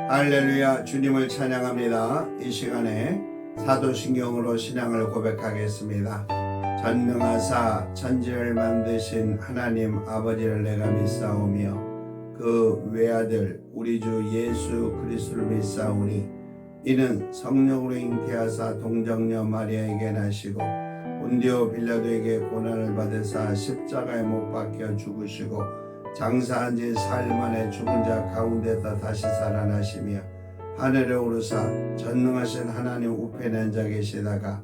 할렐루야, 주님을 찬양합니다. 이 시간에 사도신경으로 신앙을 고백하겠습니다. 전능하사 천지를 만드신 하나님 아버지를 내가 믿사오며 그 외아들 우리 주 예수 그리스도를 믿사오니 이는 성령으로 잉태하사 동정녀 마리아에게 나시고 본디오 빌라도에게 고난을 받으사 십자가에 못 박혀 죽으시고 장사한 지 사흘 만에 죽은 자 가운데서 다시 살아나시며 하늘에 오르사 전능하신 하나님 우편에 앉아 계시다가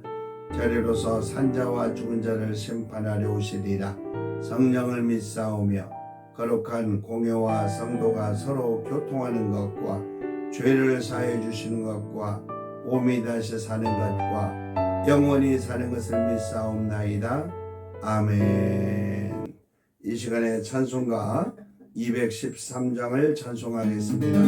저리로서 산자와 죽은 자를 심판하려 오시리라. 성령을 믿사오며 거룩한 공회와 성도가 서로 교통하는 것과 죄를 사해 주시는 것과 몸이 다시 사는 것과 영원히 사는 것을 믿사옵나이다. 아멘. 이 시간에 찬송가 213장을 찬송하겠습니다.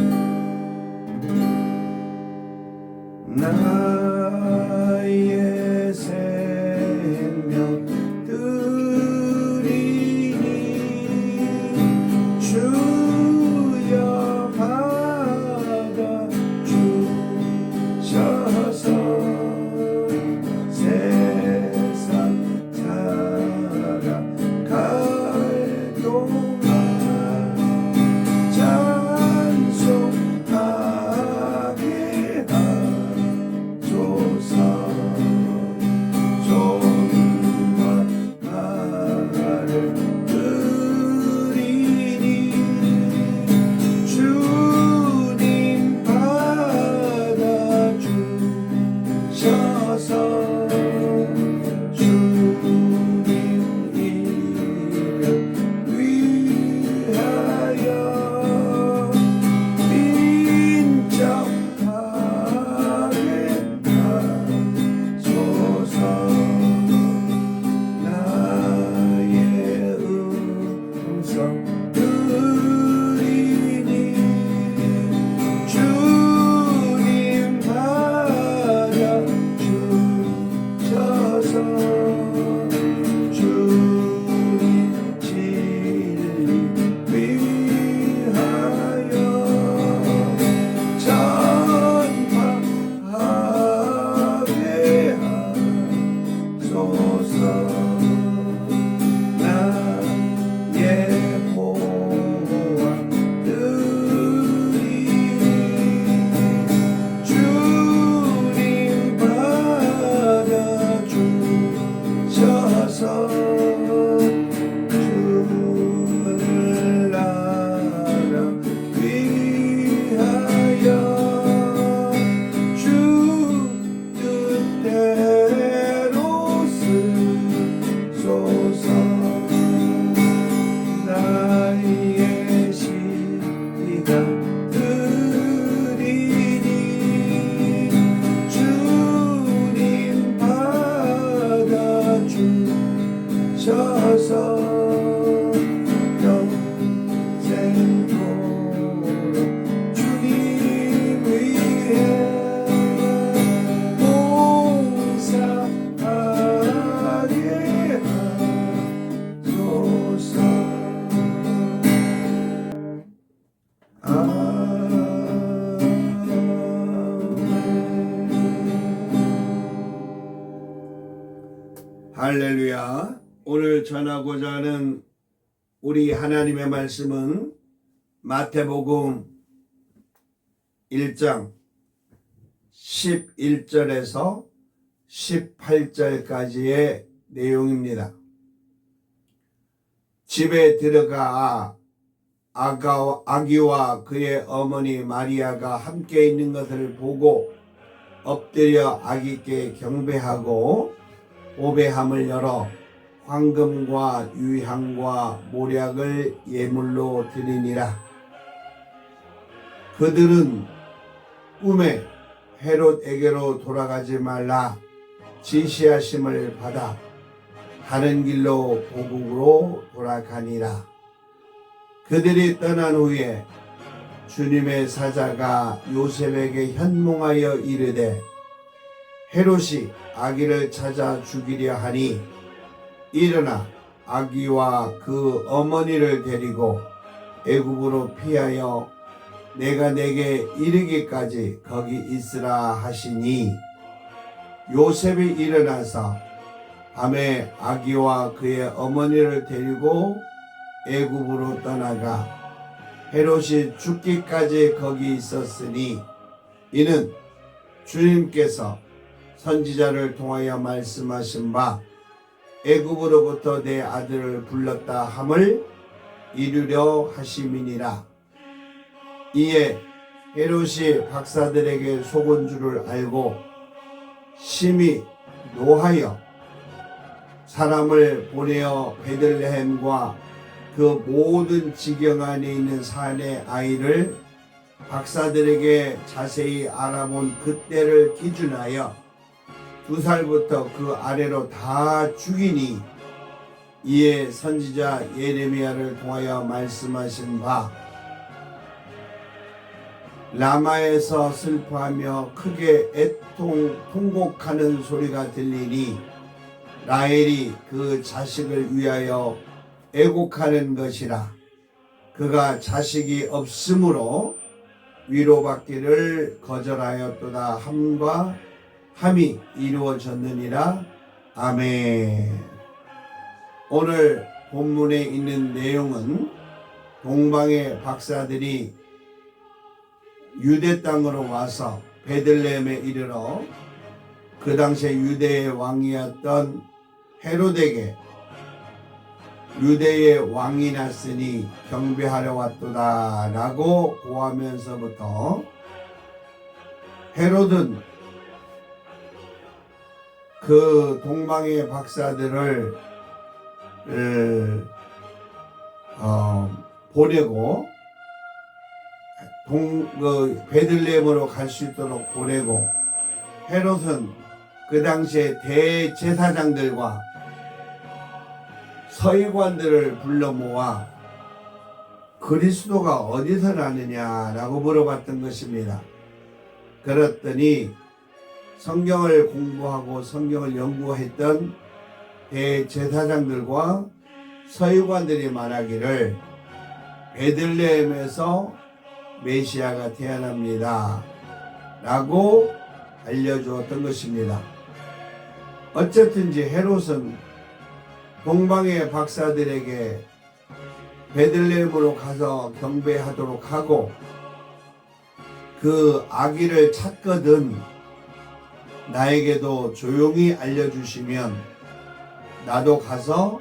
나의 생명 드리니 주여 받아 주셔서 세상 살아갈 동안 찬송하게 하소서. 손과 발을 드리니 주님 받아 주셔서 주님 이름 위하여 인정하게 하소서. 나의 음성 들리니 주님 받아 주셔서 주님 진리 위하여 전파하게 하소서. 나의 보안들이 주님 받아 주셔서 주를 나라 위하여 주 뜻대로 쓰소서. 나의 시간 드리니 주님 받아 주셔서 평생토록 주님 위해 봉사하게 하소서. 할렐루야. 오늘 전하고자 하는 우리 하나님의 말씀은 마태복음 1장 11절에서 18절까지의 내용입니다. 집에 들어가 아기와 그의 어머니 마리아가 함께 있는 것을 보고 엎드려 아기께 경배하고 보배함을 열어 황금과 유향과 모략을 예물로 드리니라. 그들은 꿈에 헤롯에게로 돌아가지 말라 지시하심을 받아 다른 길로 고국으로 돌아가니라. 그들이 떠난 후에 주님의 사자가 요셉에게 현몽하여 이르되 헤롯이 아기를 찾아 죽이려 하니 일어나 아기와 그 어머니를 데리고 애굽으로 피하여 내가 내게 이르기까지 거기 있으라 하시니 요셉이 일어나서 밤에 아기와 그의 어머니를 데리고 애굽으로 떠나가 헤롯이 죽기까지 거기 있었으니 이는 주님께서 선지자를 통하여 말씀하신 바 애굽으로부터 내 아들을 불렀다 함을 이루려 하심이니라. 이에 헤롯이 박사들에게 속은 줄을 알고 심히 노하여 사람을 보내어 베들레헴과 그 모든 지경 안에 있는 산의 아이를 박사들에게 자세히 알아본 그때를 기준하여 2살부터 그 아래로 다 죽이니 이에 선지자 예레미야를 통하여 말씀하신 바 라마에서 슬퍼하며 크게 통곡하는 소리가 들리니 라헬이 그 자식을 위하여 애곡하는 것이라. 그가 자식이 없으므로 위로받기를 거절하였도다 함과 함이 이루어졌느니라. 아멘. 오늘 본문에 있는 내용은 동방의 박사들이 유대 땅으로 와서 베들레헴에 이르러 그 당시에 유대의 왕이었던 헤롯에게 유대의 왕이 났으니 경배하러 왔도다 라고 고하면서부터 헤롯은 그 동방의 박사들을 보내고 베들레헴으로 갈 수 있도록 보내고 헤롯은 그 당시에 대제사장들과 서기관들을 불러 모아 그리스도가 어디서 나느냐라고 물어봤던 것입니다. 그랬더니 성경을 공부하고 성경을 연구했던 대제사장들과 서기관들이 말하기를 베들레헴에서 메시아가 태어납니다 라고 알려주었던 것입니다. 어쨌든지 헤롯은 동방의 박사들에게 베들레헴으로 가서 경배하도록 하고 그 아기를 찾거든 나에게도 조용히 알려주시면 나도 가서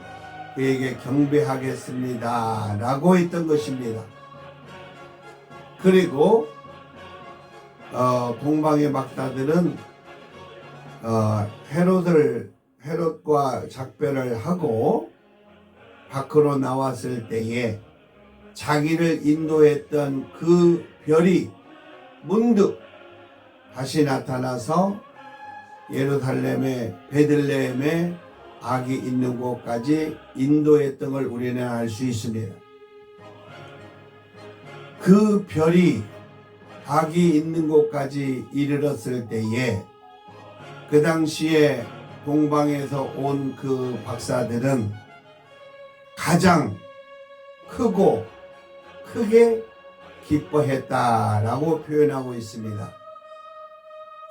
그에게 경배하겠습니다 라고 했던 것입니다. 그리고 동방의 박사들은 헤롯과 작별을 하고 밖으로 나왔을 때에 자기를 인도했던 그 별이 문득 다시 나타나서 예루살렘의 베들레헴에 아기 있는 곳까지 인도했던 걸 우리는 알 수 있습니다. 그 별이 아기 있는 곳까지 이르렀을 때에 그 당시에 동방에서 온 그 박사들은 가장 크고 크게 기뻐했다라고 표현하고 있습니다.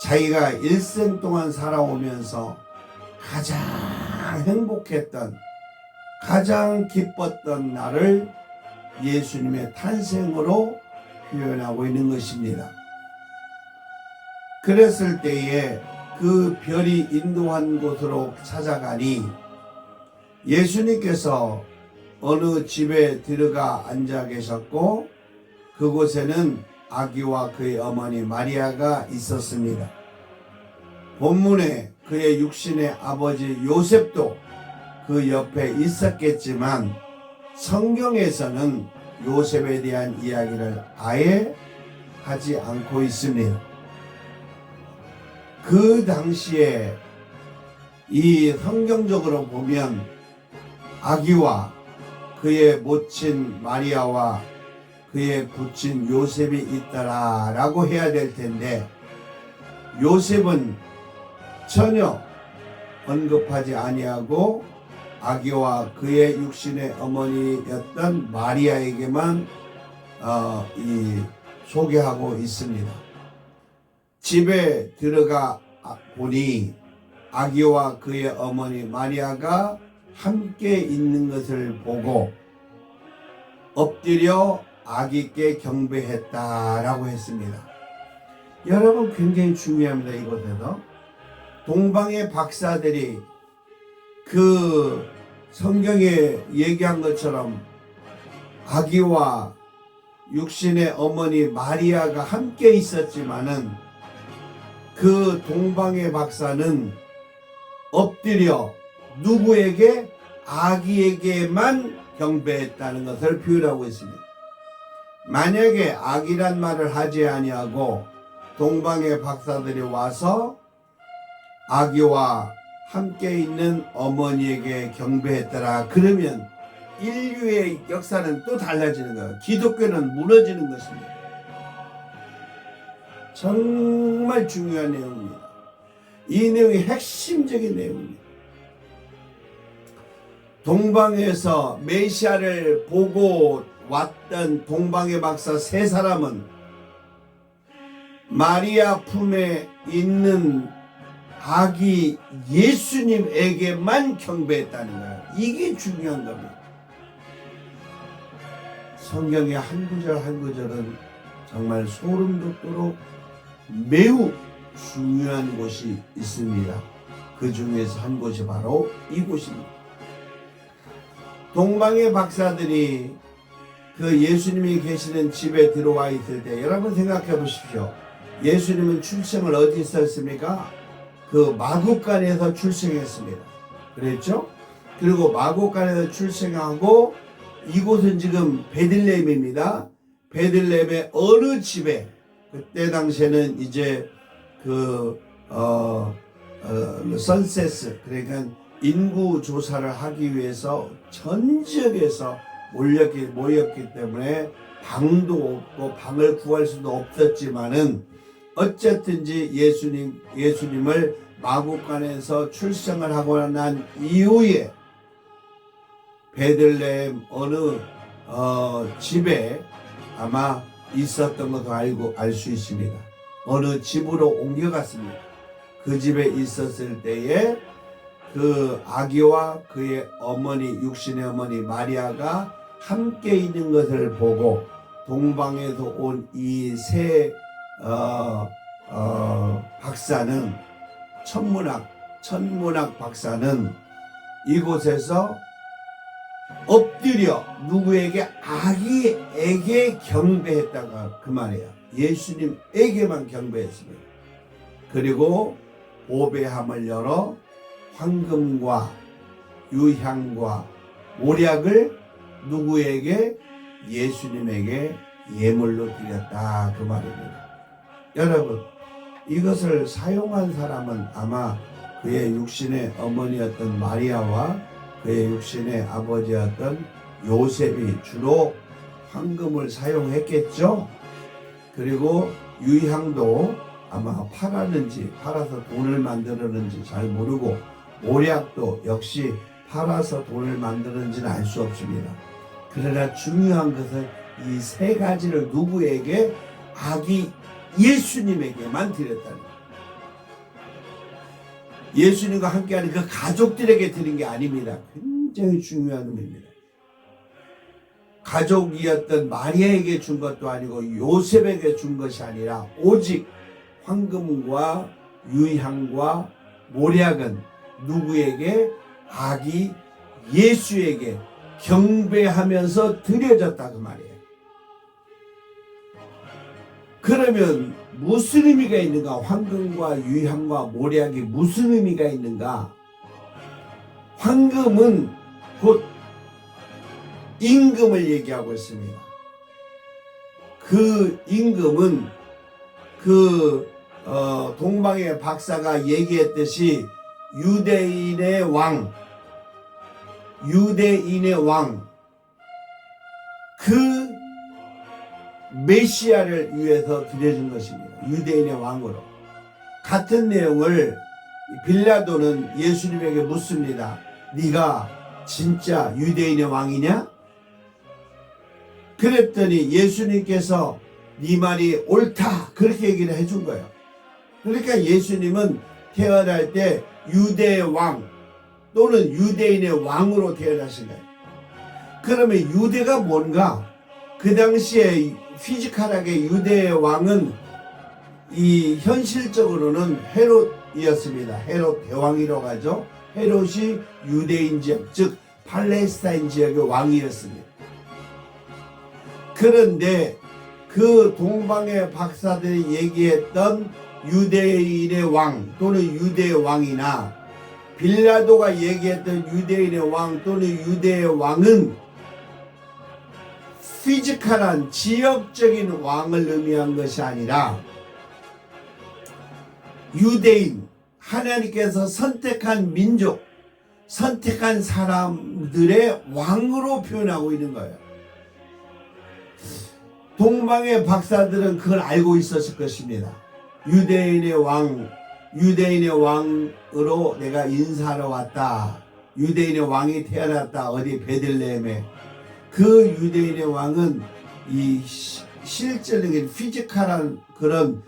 자기가 일생 동안 살아오면서 가장 행복했던 가장 기뻤던 날을 예수님의 탄생으로 표현하고 있는 것입니다. 그랬을 때에 그 별이 인도한 곳으로 찾아가니 예수님께서 어느 집에 들어가 앉아 계셨고 그곳에는 아기와 그의 어머니 마리아가 있었습니다. 본문에 그의 육신의 아버지 요셉도 그 옆에 있었겠지만 성경에서는 요셉에 대한 이야기를 아예 하지 않고 있습니다. 그 당시에 이 성경적으로 보면 아기와 그의 모친 마리아와 그의 부친 요셉이 있더라 라고 해야 될 텐데 요셉은 전혀 언급하지 아니하고 아기와 그의 육신의 어머니였던 마리아에게만 이 소개하고 있습니다. 집에 들어가 보니 아기와 그의 어머니 마리아가 함께 있는 것을 보고 엎드려 아기께 경배했다라고 했습니다. 여러분, 굉장히 중요합니다. 이곳에서 동방의 박사들이 그 성경에 얘기한 것처럼 아기와 육신의 어머니 마리아가 함께 있었지만은 그 동방의 박사는 엎드려 누구에게? 아기에게만 경배했다는 것을 표현하고 있습니다. 만약에 아기란 말을 하지 아니하고 동방의 박사들이 와서 아기와 함께 있는 어머니에게 경배했더라, 그러면 인류의 역사는 또 달라지는 거예요. 기독교는 무너지는 것입니다. 정말 중요한 내용입니다. 이 내용이 핵심적인 내용입니다. 동방에서 메시아를 보고 왔던 동방의 박사 세 사람은 마리아 품에 있는 아기 예수님에게만 경배했다는 거예요. 이게 중요한 겁니다. 성경의 한 구절 한 구절은 정말 소름 돋도록 매우 중요한 곳이 있습니다. 그 중에서 한 곳이 바로 이곳입니다. 동방의 박사들이 그 예수님이 계시는 집에 들어와 있을 때 여러분 생각해 보십시오. 예수님은 출생을 어디서 했습니까? 그 마구간에서 출생했습니다. 그랬죠? 그리고 마구간에서 출생하고 이곳은 지금 베들레헴입니다. 베들레헴의 어느 집에, 그때 당시에는 이제 선세스, 그러니까 인구 조사를 하기 위해서 전 지역에서 모였기 때문에 방도 없고 방을 구할 수도 없었지만은 어쨌든지 예수님을 마구간에서 출생을 하고 난 이후에 베들레헴 어느 집에 아마 있었던 것도 알 수 있습니다. 어느 집으로 옮겨갔습니다. 그 집에 있었을 때에 그 아기와 그의 어머니, 육신의 어머니 마리아가 함께 있는 것을 보고 동방에서 온 이 세 박사는 천문학 박사는 이곳에서 엎드려 누구에게? 아기에게 경배했다가 그 말이에요. 예수님에게만 경배했습니다. 그리고 보배함을 열어 황금과 유향과 모략을 누구에게? 예수님에게 예물로 드렸다, 그 말입니다. 여러분, 이것을 사용한 사람은 아마 그의 육신의 어머니였던 마리아와 그의 육신의 아버지였던 요셉이 주로 황금을 사용했겠죠. 그리고 유향도 아마 팔아서 돈을 만들었는지 잘 모르고, 모략도 역시 팔아서 돈을 만들었는지는 알 수 없습니다. 그러나 중요한 것은 이 세 가지를 누구에게? 아기 예수님에게만 드렸다는 거예요. 예수님과 함께하는 그 가족들에게 드린 게 아닙니다. 굉장히 중요한 의미입니다. 가족이었던 마리아에게 준 것도 아니고 요셉에게 준 것이 아니라 오직 황금과 유향과 모략은 누구에게? 아기 예수에게 경배하면서 드려졌다, 그 말이에요. 그러면 무슨 의미가 있는가? 황금과 유향과 모략이 무슨 의미가 있는가? 황금은 곧 임금을 얘기하고 있습니다. 그 임금은 동방의 박사가 얘기했듯이 유대인의 왕, 그 메시아를 위해서 드려준 것입니다. 유대인의 왕으로. 같은 내용을 빌라도는 예수님에게 묻습니다. 네가 진짜 유대인의 왕이냐? 그랬더니 예수님께서 네 말이 옳다 그렇게 얘기를 해준 거예요. 그러니까 예수님은 태어날 때 유대의 왕 또는 유대인의 왕으로 태어나신 거예요. 그러면 유대가 뭔가? 그 당시에 피지컬하게 유대의 왕은 이 현실적으로는 헤롯이었습니다. 헤롯 대왕이라고 하죠. 헤롯이 유대인 지역 즉 팔레스타인 지역의 왕이었습니다. 그런데 그 동방의 박사들이 얘기했던 유대인의 왕 또는 유대의 왕이나 빌라도가 얘기했던 유대인의 왕 또는 유대의 왕은 피지컬한 지역적인 왕을 의미한 것이 아니라 유대인, 하나님께서 선택한 민족, 선택한 사람들의 왕으로 표현하고 있는 거예요. 동방의 박사들은 그걸 알고 있었을 것입니다. 유대인의 왕으로 내가 인사하러 왔다. 유대인의 왕이 태어났다. 어디 베들레헴에. 그 유대인의 왕은 이 실질적인 피지컬한 그런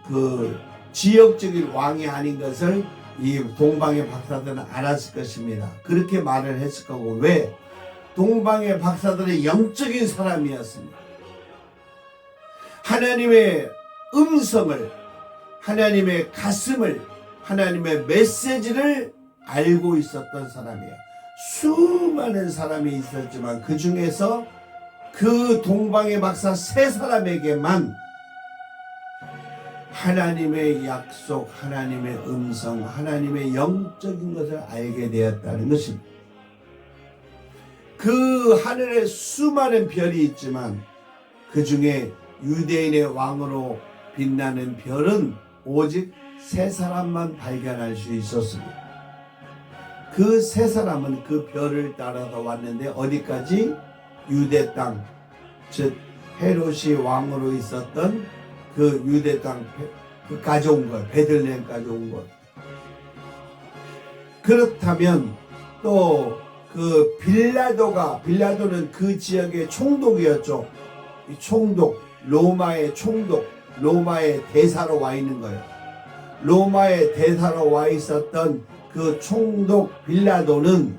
그 지역적인 왕이 아닌 것을 이 동방의 박사들은 알았을 것입니다. 그렇게 말을 했을 거고. 왜? 동방의 박사들은 영적인 사람이었습니다. 하나님의 음성을, 하나님의 가슴을, 하나님의 메시지를 알고 있었던 사람이에요. 수많은 사람이 있었지만 그 중에서 그 동방의 박사 세 사람에게만 하나님의 약속, 하나님의 음성, 하나님의 영적인 것을 알게 되었다는 것입니다. 그 하늘에 수많은 별이 있지만 그 중에 유대인의 왕으로 빛나는 별은 오직 세 사람만 발견할 수 있었습니다. 그 세 사람은 그 별을 따라서 왔는데 어디까지? 유대 땅, 즉 헤롯이 왕으로 있었던 그 유대 땅까지 온 것, 베들레헴까지 온 것. 그렇다면 또 그 빌라도는 그 지역의 총독이었죠. 이 총독, 로마의 총독, 로마의 대사로 와 있는 거예요. 로마의 대사로 와 있었던 그 총독 빌라도는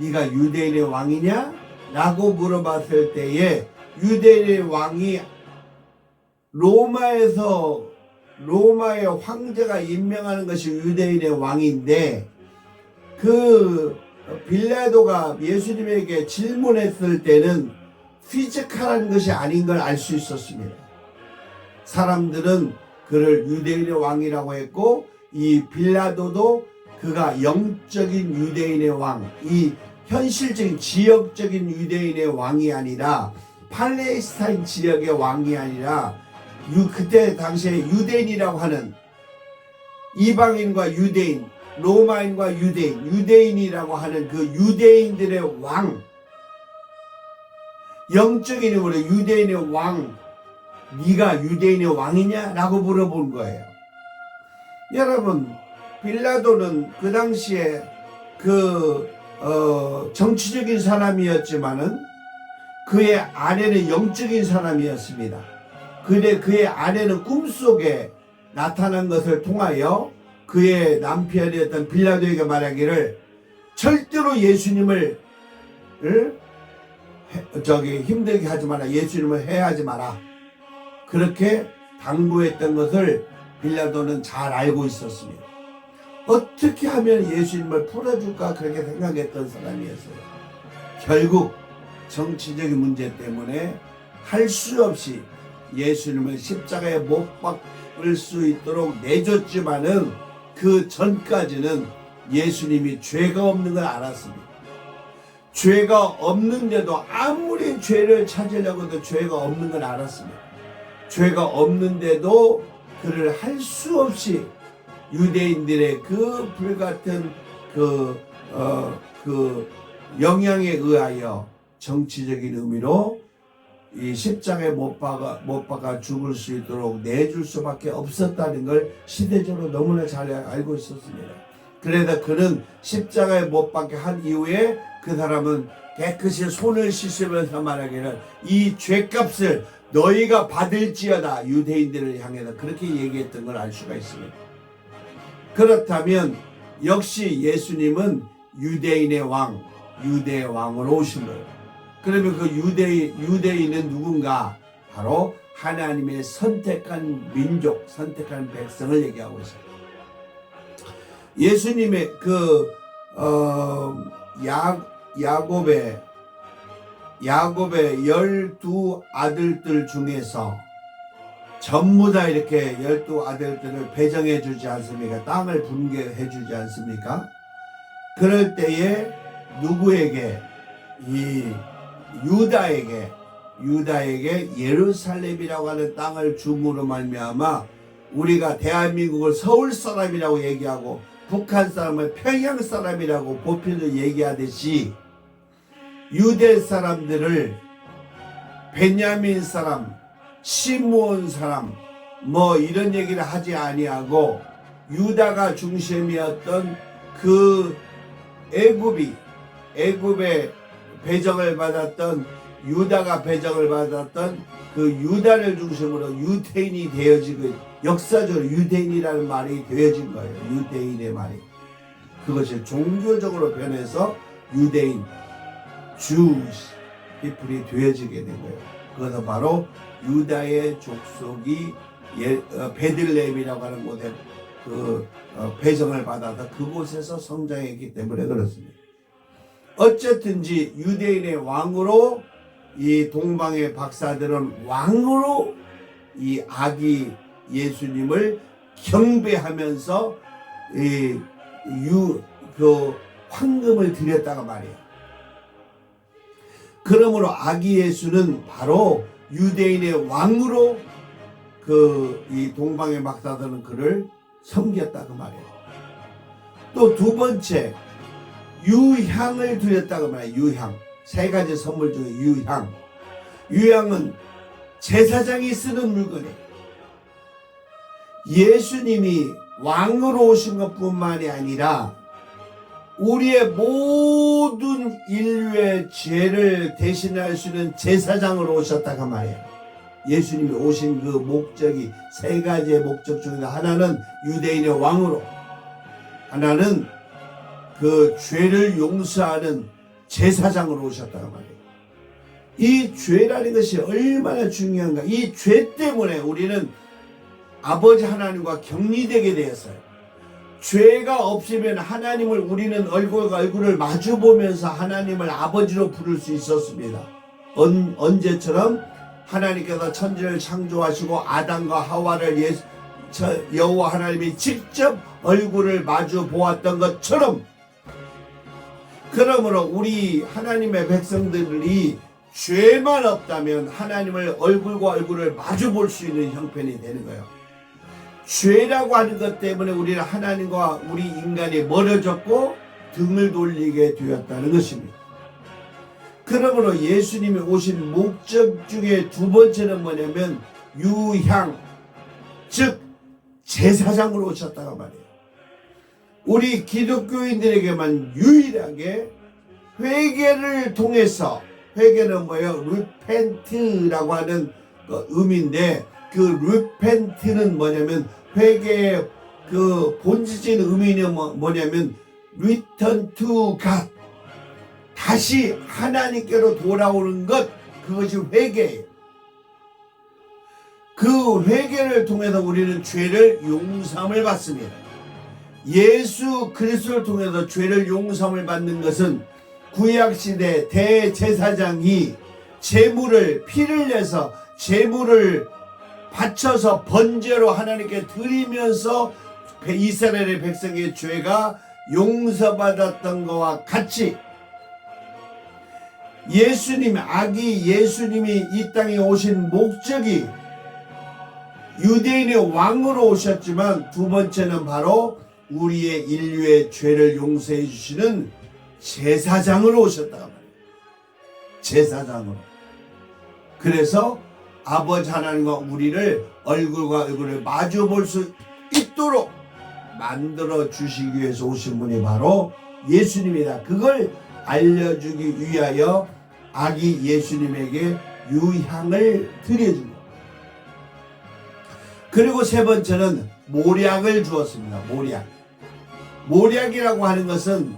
네가 유대인의 왕이냐? 라고 물어봤을 때에 유대인의 왕이 로마의 황제가 임명하는 것이 유대인의 왕인데 그 빌라도가 예수님에게 질문했을 때는 피지컬한 것이 아닌 걸 알 수 있었습니다. 사람들은 그를 유대인의 왕이라고 했고 이 빌라도도 그가 영적인 유대인의 왕, 이 현실적인 지역적인 유대인의 왕이 아니라 팔레스타인 지역의 왕이 아니라 그때 당시에 유대인이라고 하는 이방인과 유대인, 로마인과 유대인이라고 하는 그 유대인들의 왕, 영적인 힘으로 유대인의 왕, 네가 유대인의 왕이냐? 라고 물어본 거예요. 여러분, 빌라도는 그 당시에 정치적인 사람이었지만은 그의 아내는 영적인 사람이었습니다. 근데 그의 아내는 꿈속에 나타난 것을 통하여 그의 남편이었던 빌라도에게 말하기를 절대로 예수님을 힘들게 하지 마라. 예수님을 해하지 마라. 그렇게 당부했던 것을 빌라도는 잘 알고 있었습니다. 어떻게 하면 예수님을 풀어줄까 그렇게 생각했던 사람이었어요. 결국 정치적인 문제 때문에 할 수 없이 예수님을 십자가에 못 박을 수 있도록 내줬지만은 그 전까지는 예수님이 죄가 없는 걸 알았습니다. 죄가 없는데도 아무리 죄를 찾으려고도 죄가 없는 걸 알았습니다. 죄가 없는데도 그를 할 수 없이 유대인들의 그 불같은 그 영향에 의하여 정치적인 의미로 이 십자가에 못 박아 죽을 수 있도록 내줄 수밖에 없었다는 걸 시대적으로 너무나 잘 알고 있었습니다. 그래서 그는 십자가에 못 박게 한 이후에 그 사람은 깨끗이 손을 씻으면서 말하기를 이 죄값을 너희가 받을지어다. 유대인들을 향해서 그렇게 얘기했던 걸 알 수가 있습니다. 그렇다면 역시 예수님은 유대인의 왕, 유대의 왕으로 오신 거예요. 그러면 그 유대인은 누군가? 바로 하나님의 선택한 민족, 선택한 백성을 얘기하고 있어요. 예수님의 야곱의 12 아들들 중에서 전부 다 이렇게 12 아들들을 배정해 주지 않습니까? 땅을 분개해 주지 않습니까? 그럴 때에 누구에게? 이 유다에게 예루살렘이라고 하는 땅을 줌으로 말미암아 우리가 대한민국을 서울 사람이라고 얘기하고 북한 사람을 평양 사람이라고 보편적으로 얘기하듯이 유대 사람들을 베냐민 사람, 시므온 사람 뭐 이런 얘기를 하지 아니하고 유다가 중심이었던 그 애굽의 배정을 받았던 유다가 배정을 받았던 그 유다를 중심으로 유대인이 되어지고 역사적으로 유대인이라는 말이 되어진 거예요. 유대인의 말이. 그것이 종교적으로 변해서 유대인, Jewish people이 되어지게 된 거예요. 그것은 바로 유다의 족속이 베들레헴이라고 하는 곳에 배정을 받아서 그곳에서 성장했기 때문에 그렇습니다. 어쨌든지 유대인의 왕으로 이 동방의 박사들은 왕으로 이 아기 예수님을 경배하면서 그 황금을 드렸다가 말이에요. 그러므로 아기 예수는 바로 유대인의 왕으로 이 동방의 박사들은 그를 섬겼다고 말이에요. 또 두 번째, 유향을 드렸다고 말해요. 유향. 세 가지 선물 중에 유향. 유향은 제사장이 쓰는 물건이에요. 예수님이 왕으로 오신 것뿐만이 아니라 우리의 모든 인류의 죄를 대신할 수 있는 제사장으로 오셨다고 말해요. 예수님이 오신 그 목적이 세 가지의 목적 중에서 하나는 유대인의 왕으로, 하나는 그 죄를 용서하는 제사장으로 오셨다고 말이에요. 이 죄라는 것이 얼마나 중요한가. 이 죄 때문에 우리는 아버지 하나님과 격리되게 되었어요. 죄가 없으면 하나님을 우리는 얼굴과 얼굴을 마주보면서 하나님을 아버지로 부를 수 있었습니다. 언제처럼 하나님께서 천지를 창조하시고 아담과 하와를 여호와 하나님이 직접 얼굴을 마주 보았던 것처럼, 그러므로 우리 하나님의 백성들이 죄만 없다면 하나님을 얼굴과 얼굴을 마주 볼 수 있는 형편이 되는 거예요. 죄라고 하는 것 때문에 우리는 하나님과 우리 인간이 멀어졌고 등을 돌리게 되었다는 것입니다. 그러므로 예수님이 오신 목적 중에 두 번째는 뭐냐면 유향, 즉 제사장으로 오셨다고 말이에요. 우리 기독교인들에게만 유일하게 회개를 통해서, 회개는 뭐예요? repent라고 하는 의미인데, 그 repent는 뭐냐면 회개의 그 본질적인 의미는 뭐냐면 return to God, 다시 하나님께로 돌아오는 것, 그것이 회개예요. 그 회개를 통해서 우리는 죄를 용서함을 받습니다. 예수 그리스도를 통해서 죄를 용서함을 받는 것은 구약시대 대제사장이 피를 내서 제물을 바쳐서 번제로 하나님께 드리면서 이스라엘의 백성의 죄가 용서받았던 것과 같이 아기 예수님이 이 땅에 오신 목적이 유대인의 왕으로 오셨지만 두 번째는 바로 우리의 인류의 죄를 용서해 주시는 제사장으로 오셨다고 말이에요. 제사장으로. 그래서 아버지 하나님과 우리를 얼굴과 얼굴을 마주 볼 수 있도록 만들어 주시기 위해서 오신 분이 바로 예수님이다. 그걸 알려주기 위하여 아기 예수님에게 유향을 드려준 겁니다. 그리고 세 번째는 모략을 주었습니다. 모략이라고 하는 것은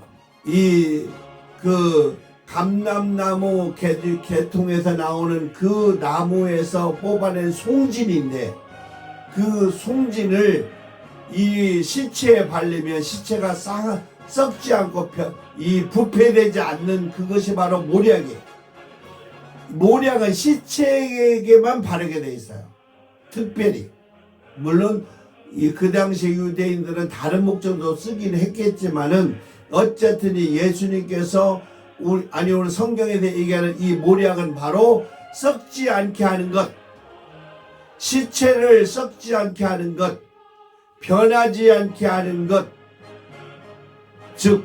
그 감람나무 계통에서 나오는 그 나무에서 뽑아낸 송진인데, 그 송진을 이 시체에 바르면 시체가 썩지 않고 부패되지 않는 그것이 바로 모략이에요. 모략은 시체에게만 바르게 돼 있어요. 특별히. 물론 그 당시 유대인들은 다른 목적으로 쓰긴 했겠지만은 어쨌든 예수님께서 오늘 성경에 대해 얘기하는 이 모략은 바로 썩지 않게 하는 것, 시체를 썩지 않게 하는 것, 변하지 않게 하는 것, 즉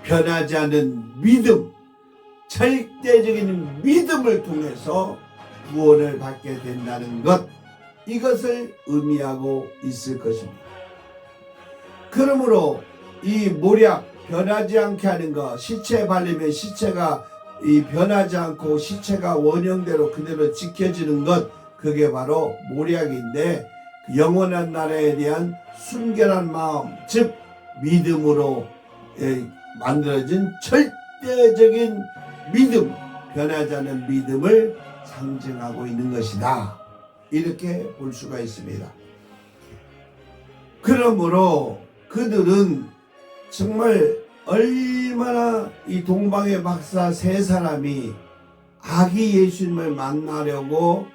변하지 않은 믿음, 절대적인 믿음을 통해서 구원을 받게 된다는 것, 이것을 의미하고 있을 것입니다. 그러므로 이 모략, 변하지 않게 하는 것, 시체에 바르면 시체가 변하지 않고 시체가 원형대로 그대로 지켜지는 것, 그게 바로 모략인데, 영원한 나라에 대한 순결한 마음, 즉 믿음으로 만들어진 절대적인 믿음, 변하지 않는 믿음을 상징하고 있는 것이다, 이렇게 볼 수가 있습니다. 그러므로 그들은 정말 얼마나 이 동방의 박사 세 사람이 아기 예수님을 만나려고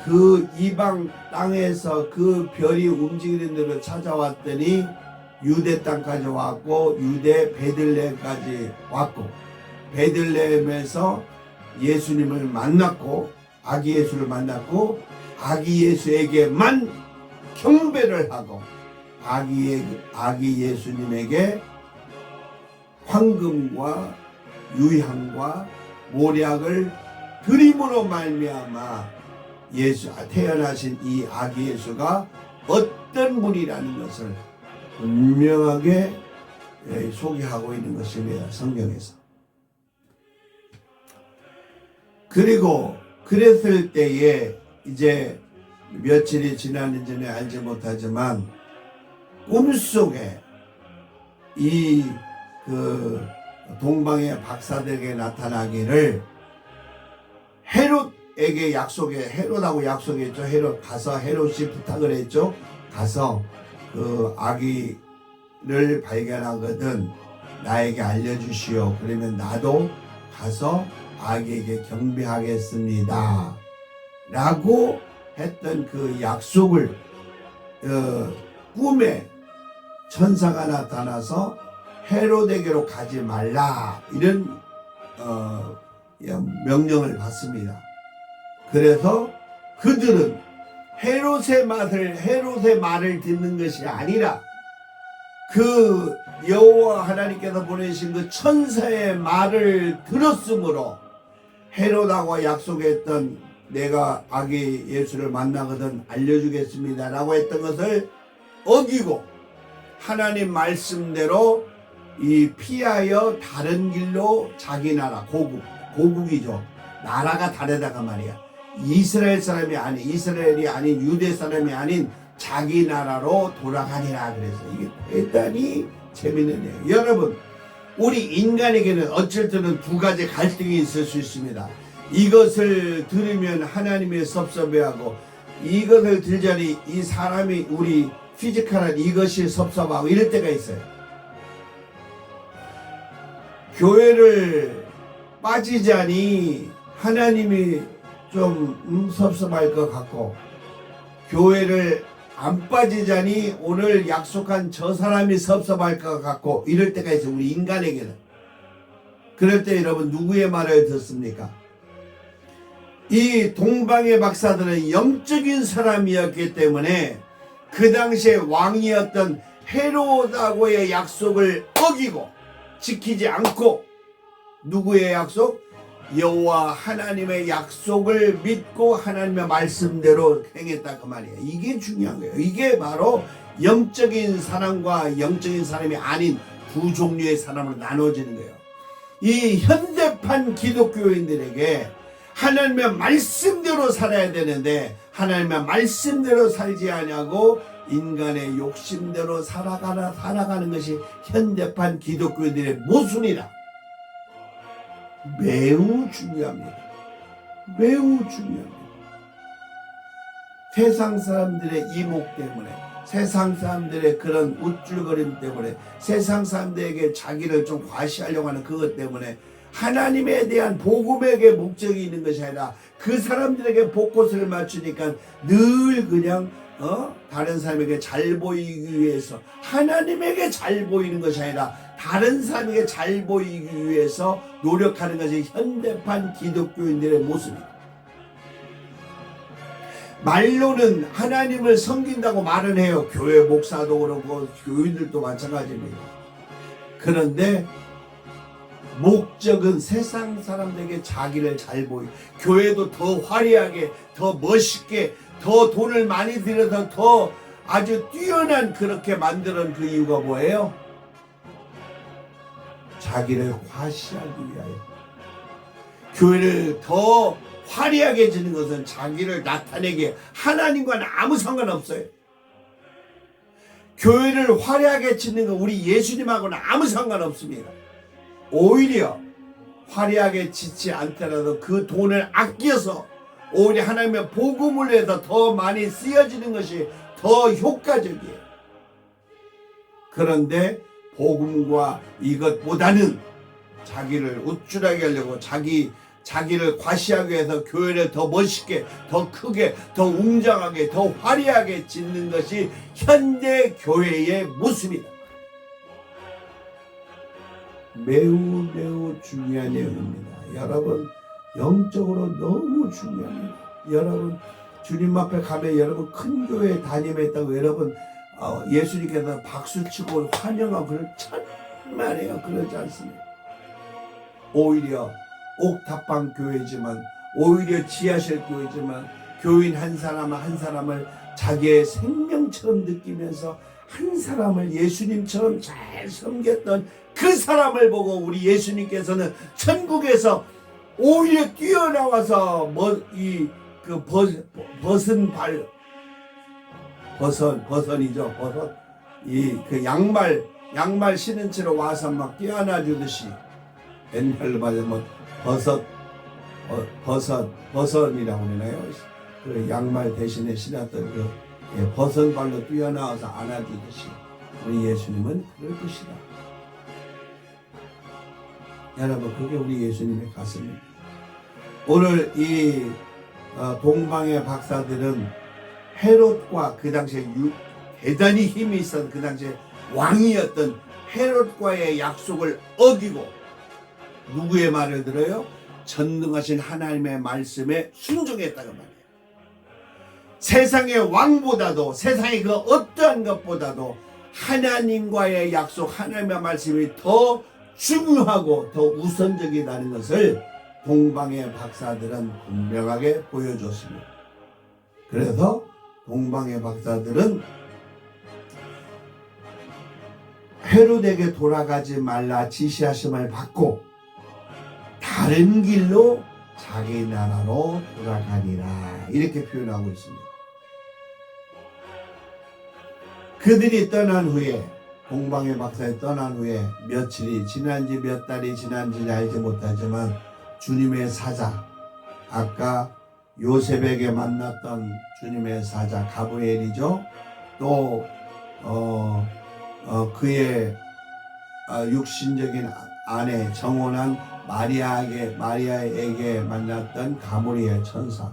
그 이방 땅에서 그 별이 움직이는 데로 찾아왔더니 유대 땅까지 왔고, 유대 베들레헴까지 왔고, 베들레헴에서 예수님을 만났고, 아기 예수를 만났고, 아기 예수에게만 경배를 하고, 아기 예수님에게 황금과 유향과 모략을 드림으로 말미암아 태어나신 이 아기 예수가 어떤 분이라는 것을 분명하게 소개하고 있는 것입니다, 성경에서. 그리고 그랬을 때에 이제 며칠이 지났는지는 알지 못하지만 꿈속에 그 동방의 박사들에게 나타나기를 헤롯에게 헤롯하고 약속했죠. 헤롯 가서, 헤롯이 부탁을 했죠. 가서 그 아기를 발견하거든 나에게 알려주시오. 그러면 나도 가서 아기에게 경배하겠습니다 라고 했던 그 약속을 꿈에 천사가 나타나서 헤롯에게로 가지 말라, 이런 명령을 받습니다. 그래서 그들은 헤롯의 말을 듣는 것이 아니라 그 여호와 하나님께서 보내신 그 천사의 말을 들었으므로 헤롯하고 약속했던 내가 아기 예수를 만나거든 알려주겠습니다 라고 했던 것을 어기고 하나님 말씀대로 피하여 다른 길로 자기 나라, 고국이죠. 나라가 다르다가 말이야. 이스라엘이 아닌 유대 사람이 아닌 자기 나라로 돌아가니라. 그래서 이게 대단히 재밌는 얘기예요. 여러분, 우리 인간에게는 어쩔 때는 두 가지 갈등이 있을 수 있습니다. 이것을 들으면 하나님이 섭섭해하고, 이것을 들자니 이 사람이 우리 피지컬한 이것이 섭섭하고, 이럴 때가 있어요. 교회를 빠지자니 하나님이 좀 섭섭할 것 같고, 교회를 안 빠지자니 오늘 약속한 저 사람이 섭섭할 것 같고, 이럴 때가 있어요, 우리 인간에게는. 그럴 때 여러분 누구의 말을 듣습니까? 이 동방의 박사들은 영적인 사람이었기 때문에 그 당시에 왕이었던 헤롯하고의 약속을 어기고 지키지 않고, 누구의 약속? 여호와 하나님의 약속을 믿고 하나님의 말씀대로 행했다, 그 말이에요. 이게 중요한 거예요. 이게 바로 영적인 사람과 영적인 사람이 아닌 두 종류의 사람으로 나눠지는 거예요. 이 현대판 기독교인들에게 하나님의 말씀대로 살아야 되는데 하나님의 말씀대로 살지 아니하고 인간의 욕심대로 살아가는 것이 현대판 기독교인들의 모순이라. 매우 중요합니다. 매우 중요합니다. 세상 사람들의 이목 때문에, 세상 사람들의 그런 우쭐거림 때문에, 세상 사람들에게 자기를 좀 과시하려고 하는 그것 때문에 하나님에 대한 복음에게 목적이 있는 것이 아니라 그 사람들에게 복꽃을 맞추니까 늘 그냥 다른 사람에게 잘 보이기 위해서, 하나님에게 잘 보이는 것이 아니라 다른 사람에게 잘 보이기 위해서 노력하는 것이 현대판 기독교인들의 모습입니다. 말로는 하나님을 섬긴다고 말은 해요. 교회 목사도 그렇고 교인들도 마찬가지입니다. 그런데 목적은 세상 사람들에게 자기를 잘 보이고, 교회도 더 화려하게, 더 멋있게, 더 돈을 많이 들여서 더 아주 뛰어난 그렇게 만드는 그 이유가 뭐예요? 자기를 과시하기 위하여. 교회를 더 화려하게 지는 것은 자기를 나타내게, 하나님과는 아무 상관없어요. 교회를 화려하게 짓는 건 우리 예수님하고는 아무 상관없습니다. 오히려 화려하게 짓지 않더라도 그 돈을 아껴서 오히려 하나님의 복음을 위해서 더 많이 쓰여지는 것이 더 효과적이에요. 그런데 복음과 이것보다는 자기를 우쭐하게 하려고 자기를 과시하기 위해서 교회를 더 멋있게, 더 크게, 더 웅장하게, 더 화려하게 짓는 것이 현대 교회의 모습이다. 매우 중요한 내용입니다. 여러분, 영적으로 너무 중요합니다. 여러분, 주님 앞에 가면 여러분 큰 교회 다니겠다고 여러분 예수님께서 박수치고 환영하고 그런 천만에요. 그러지 않습니다. 오히려 옥탑방 교회지만, 오히려 지하실 교회지만 교인 한 사람을 자기의 생명처럼 느끼면서 한 사람을 예수님처럼 잘 섬겼던 그 사람을 보고 우리 예수님께서는 천국에서 오히려 뛰어나와서 버선이죠. 그 양말 신은 채로 와서 막 뛰어나 주듯이, 옛날로 말하면 버선이라고 그러나요? 그 양말 대신에 신었던 버선발로 뛰어나와서 안아주듯이 우리 예수님은 그럴 것이다. 여러분, 그게 우리 예수님의 가슴입니다. 오늘 이 동방의 박사들은 헤롯과 그 당시에 대단히 힘이 있었던 그 당시에 왕이었던 헤롯과의 약속을 어기고 누구의 말을 들어요? 전능하신 하나님의 말씀에 순종했다고 말이에요. 세상의 왕보다도, 세상의 그 어떠한 것보다도 하나님과의 약속, 하나님의 말씀이 더 중요하고 더 우선적이라는 것을 동방의 박사들은 분명하게 보여줬습니다. 그래서 동방의 박사들은 헤롯에게 돌아가지 말라 지시하심을 받고 다른 길로 자기 나라로 돌아가니라, 이렇게 표현하고 있습니다. 그들이 떠난 후에, 동방의 박사에 떠난 후에 며칠이 지난지 몇 달이 지난지 알지 못하지만 주님의 사자, 아까 요셉에게 만났던 주님의 사자 가브리엘이죠. 또 그의 육신적인 아내 정혼한 마리아에게 만났던 가브리엘 천사,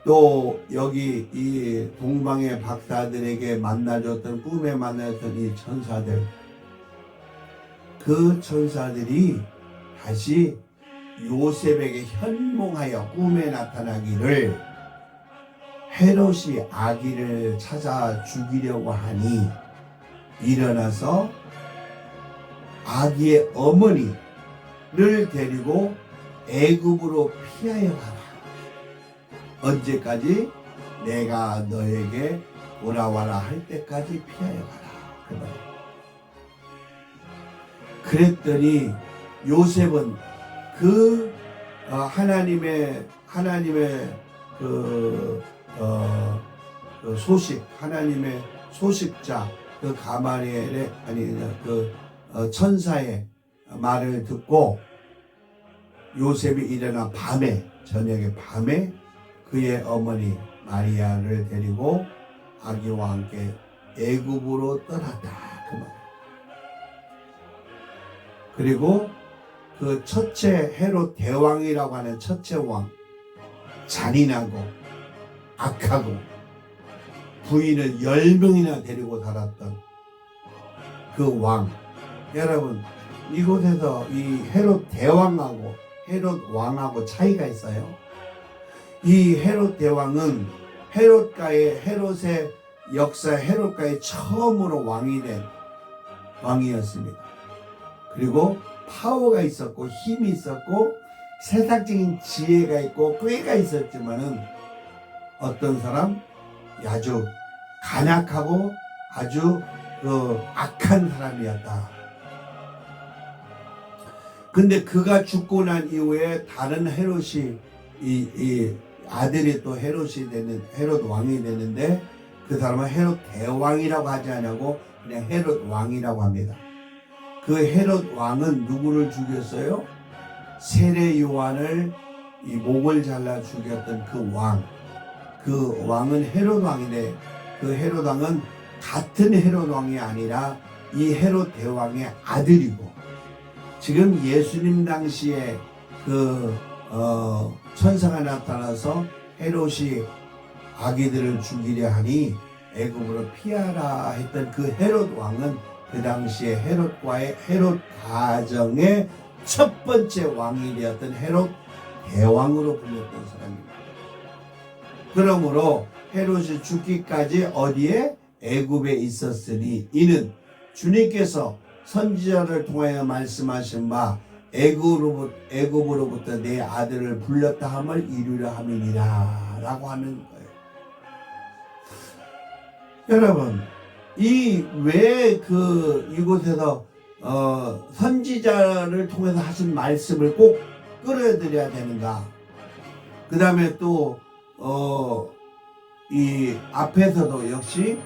또 여기 이 동방의 박사들에게 만나줬던, 꿈에 만나줬던 이 천사들, 그 천사들이 다시 요셉에게 현몽하여 꿈에 나타나기를 헤롯이 아기를 찾아 죽이려고 하니 일어나서 아기의 어머니를 데리고 애굽으로 피하여 가라. 언제까지? 내가 너에게 돌아와라 할 때까지 피하여 가라. 그랬더니 요셉은 그 하나님의 그 소식, 하나님의 소식자 그 가마리엘의 천사의 말을 듣고 요셉이 일어나 저녁에 밤에 그의 어머니 마리아를 데리고 아기와 함께 애굽으로 떠났다 그 말. 그리고 그 첫째 헤롯 대왕이라고 하는 첫째 왕, 잔인하고 악하고 부인을 10명이나 데리고 살았던 그 왕. 여러분, 이곳에서 이 헤롯 대왕하고 헤롯 왕하고 차이가 있어요. 이 헤롯 대왕은 헤롯의 역사, 헤롯가의 처음으로 왕이 된 왕이었습니다. 그리고 파워가 있었고 힘이 있었고 세상적인 지혜가 있고 꾀가 있었지만은 어떤 사람 아주 간악하고 아주 악한 사람이었다. 근데 그가 죽고 난 이후에 다른 헤롯이 이 아들이 또 헤롯 왕이 되는데 그 사람은 헤롯 대왕이라고 하지 않냐고 그냥 헤롯 왕이라고 합니다. 그 헤롯 왕은 누구를 죽였어요? 세례 요한을 이 목을 잘라 죽였던 그 왕. 그 왕은 헤롯 왕인데 그 헤롯 왕은 같은 헤롯 왕이 아니라 이 헤롯 대왕의 아들이고 지금 예수님 당시에 천사가 나타나서 헤롯이 아기들을 죽이려 하니 애굽으로 피하라 했던 그 헤롯 왕은 그 당시에 헤롯 가정의 첫 번째 왕이 되었던 헤롯 대왕으로 불렸던 사람입니다. 그러므로 헤롯이 죽기까지 어디에? 애굽에 있었으니 이는 주님께서 선지자를 통하여 말씀하신 바 애굽으로부터 내 아들을 불렸다 함을 이루려 함이니라 라고 하는 거예요. 여러분, 왜 이곳에서 선지자를 통해서 하신 말씀을 꼭 끌어들여야 되는가? 그 다음에 또 이 앞에서도 역시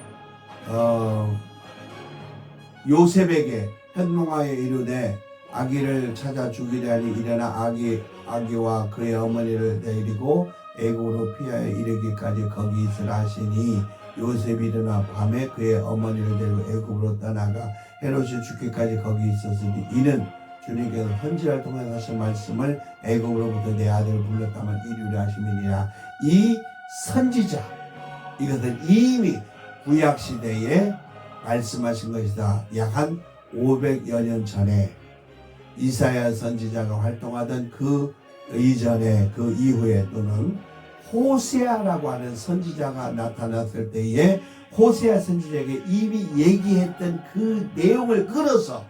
요셉에게 현몽하여 이르되 아기를 찾아 죽이려 하니 일어나 아기와 그의 어머니를 데리고 애굽으로 피하여 이르기까지 거기 있으라 하시니 요셉이 일어나 밤에 그의 어머니를 데리고 애굽으로 떠나가 헤롯이 죽기까지 거기 있었으니 이는 주님께서 선지자를 통해 하신 말씀을 애굽으로부터 내 아들을 불렀다면 이루려 하심이니라. 이 선지자 이것은 이미 구약시대에 말씀하신 것이다. 약 한 500여 년 전에 이사야 선지자가 활동하던 그 이전에 그 이후에 또는 호세아라고 하는 선지자가 나타났을 때에 호세아 선지자에게 이미 얘기했던 그 내용을 끌어서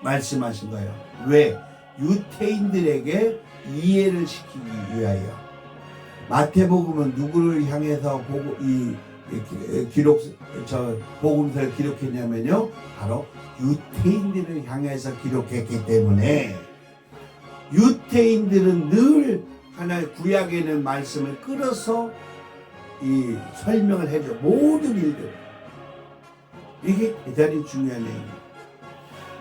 말씀하신 거예요. 왜? 유태인들에게 이해를 시키기 위하여. 마태복음은 누구를 향해서 복음서를 기록했냐면요, 바로 유태인들을 향해서 기록했기 때문에 유태인들은 늘 하나의 구약에 있는 말씀을 끌어서 이 설명을 해줘. 모든 일들. 이게 대단히 중요한 내용이에요.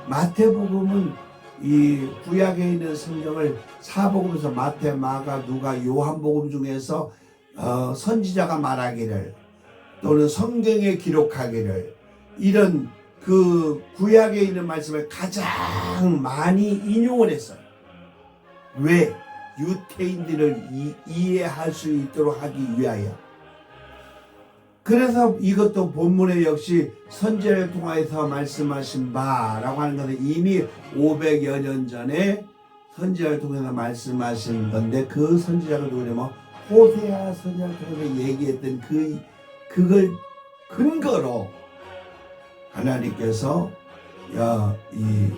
마태복음은 이 구약에 있는 성경을 사복음에서 마태, 마가, 누가, 요한복음 중에서 선지자가 말하기를 또는 성경에 기록하기를 이런 그 구약에 있는 말씀을 가장 많이 인용을 했어요. 왜? 유태인들을 이해할 수 있도록 하기 위하여. 그래서 이것도 본문에 역시 선지자를 통하여서 말씀하신 바라고 하는 것은 이미 500여 년 전에 선지자를 통해서 말씀하신 건데 그 선지자가 누구냐면 호세아 선지자를 통해서 얘기했던 그걸 근거로 하나님께서 이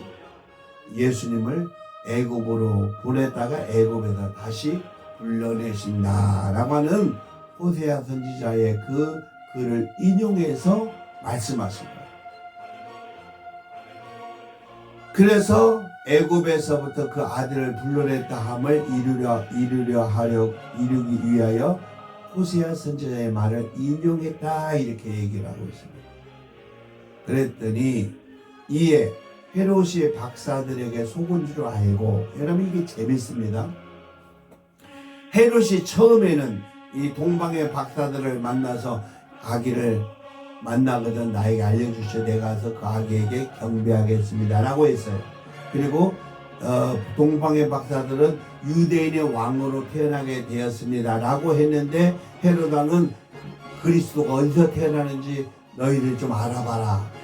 예수님을 애굽으로 보냈다가 애굽에서 다시 불러내신다라고 하는 호세아 선지자의 그 글을 인용해서 말씀하신 거예요. 그래서 애굽에서부터 그 아들을 불러냈다 함을 이루기 위하여 호세아 선지자의 말을 인용했다, 이렇게 얘기를 하고 있습니다. 그랬더니 이에 헤롯이 박사들에게 속은 줄 알고, 여러분 이게 재밌습니다. 헤롯이 처음에는 이 동방의 박사들을 만나서 아기를 만나거든 나에게 알려주시오, 내가 가서 그 아기에게 경배하겠습니다 라고 했어요. 그리고 동방의 박사들은 유대인의 왕으로 태어나게 되었습니다 라고 했는데, 헤롯 왕은 그리스도가 어디서 태어나는지 너희들 좀 알아봐라.